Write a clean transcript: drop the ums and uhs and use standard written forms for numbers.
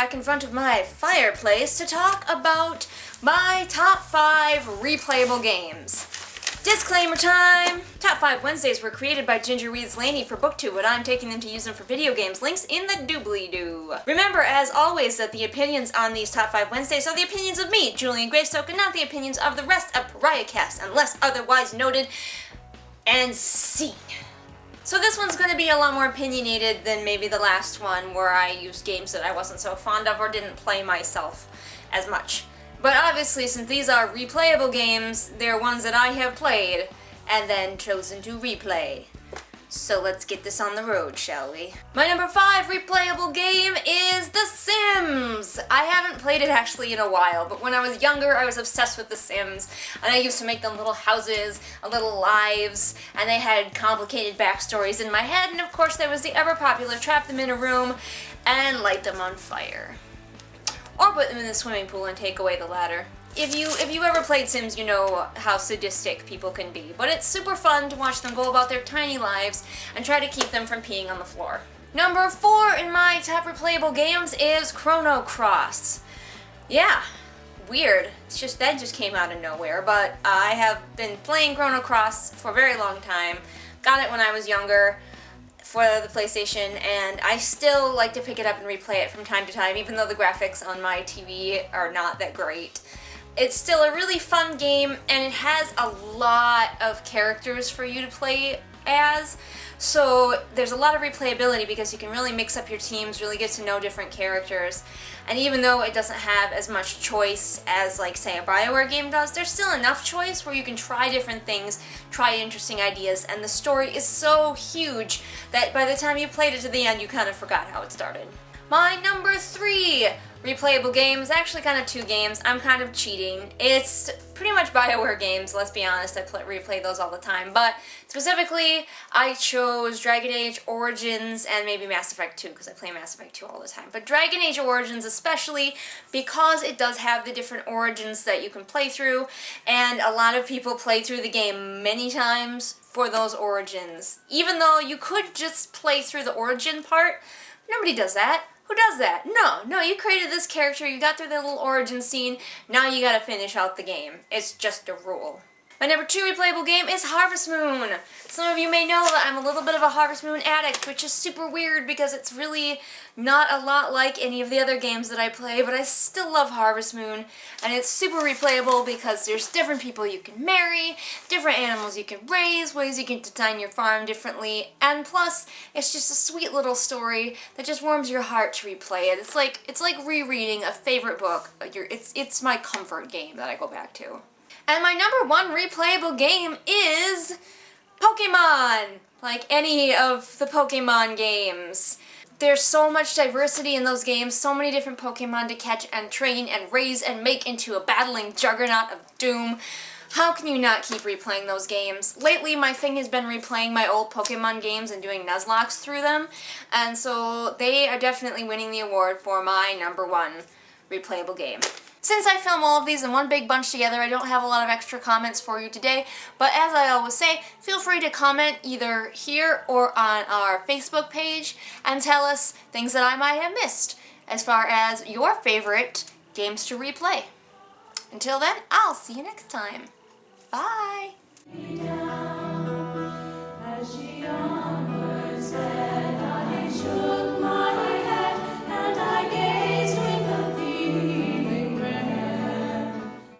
back in front of my fireplace to talk about my top 5 replayable games. Disclaimer time! Top 5 Wednesdays were created by Ginger Reads Laney for BookTube, but I'm taking them to use them for video games. Links in the doobly-doo. Remember, as always, that the opinions on these Top 5 Wednesdays are the opinions of me, Julian Greystoke, and not the opinions of the rest of PariahCast, unless otherwise noted and seen. So this one's going to be a lot more opinionated than maybe the last one where I used games that I wasn't so fond of or didn't play myself as much. But obviously, since these are replayable games, they're ones that I have played and then chosen to replay. So let's get this on the road, shall we? My number 5 replayable game is The Sims! I haven't played it actually in a while, but when I was younger I was obsessed with The Sims, and I used to make them little houses, little lives, and they had complicated backstories in my head, and of course there was the ever-popular trap them in a room and light them on fire. Or put them in the swimming pool and take away the ladder. If you ever played Sims, you know how sadistic people can be, but it's super fun to watch them go about their tiny lives and try to keep them from peeing on the floor. Number 4 in my top replayable games is Chrono Cross. Yeah, weird. That just came out of nowhere, but I have been playing Chrono Cross for a very long time. Got it when I was younger for the PlayStation, and I still like to pick it up and replay it from time to time, even though the graphics on my TV are not that great. It's still a really fun game, and it has a lot of characters for you to play as, so there's a lot of replayability because you can really mix up your teams, really get to know different characters, and even though it doesn't have as much choice as, like, say, a BioWare game does, there's still enough choice where you can try different things, try interesting ideas, and the story is so huge that by the time you played it to the end, you kind of forgot how it started. My number 3 replayable game is actually kind of 2 games. I'm kind of cheating. It's pretty much BioWare games, let's be honest. I replay those all the time. But specifically, I chose Dragon Age Origins and maybe Mass Effect 2 because I play Mass Effect 2 all the time. But Dragon Age Origins especially because it does have the different origins that you can play through, and a lot of people play through the game many times for those origins. Even though you could just play through the origin part, nobody does that. Who does that? No, you created this character, you got through the little origin scene, now you gotta finish out the game. It's just a rule. My number 2 replayable game is Harvest Moon. Some of you may know that I'm a little bit of a Harvest Moon addict, which is super weird because it's really not a lot like any of the other games that I play, but I still love Harvest Moon, and it's super replayable because there's different people you can marry, different animals you can raise, ways you can design your farm differently, and plus, it's just a sweet little story that just warms your heart to replay it. It's like rereading a favorite book. It's my comfort game that I go back to. And my number 1 replayable game is Pokemon! Like any of the Pokemon games. There's so much diversity in those games, so many different Pokemon to catch and train and raise and make into a battling juggernaut of doom. How can you not keep replaying those games? Lately, my thing has been replaying my old Pokemon games and doing Nuzlocks through them, and so they are definitely winning the award for my number 1 replayable game. Since I film all of these in one big bunch together, I don't have a lot of extra comments for you today, but as I always say, feel free to comment either here or on our Facebook page and tell us things that I might have missed as far as your favorite games to replay. Until then, I'll see you next time. Bye!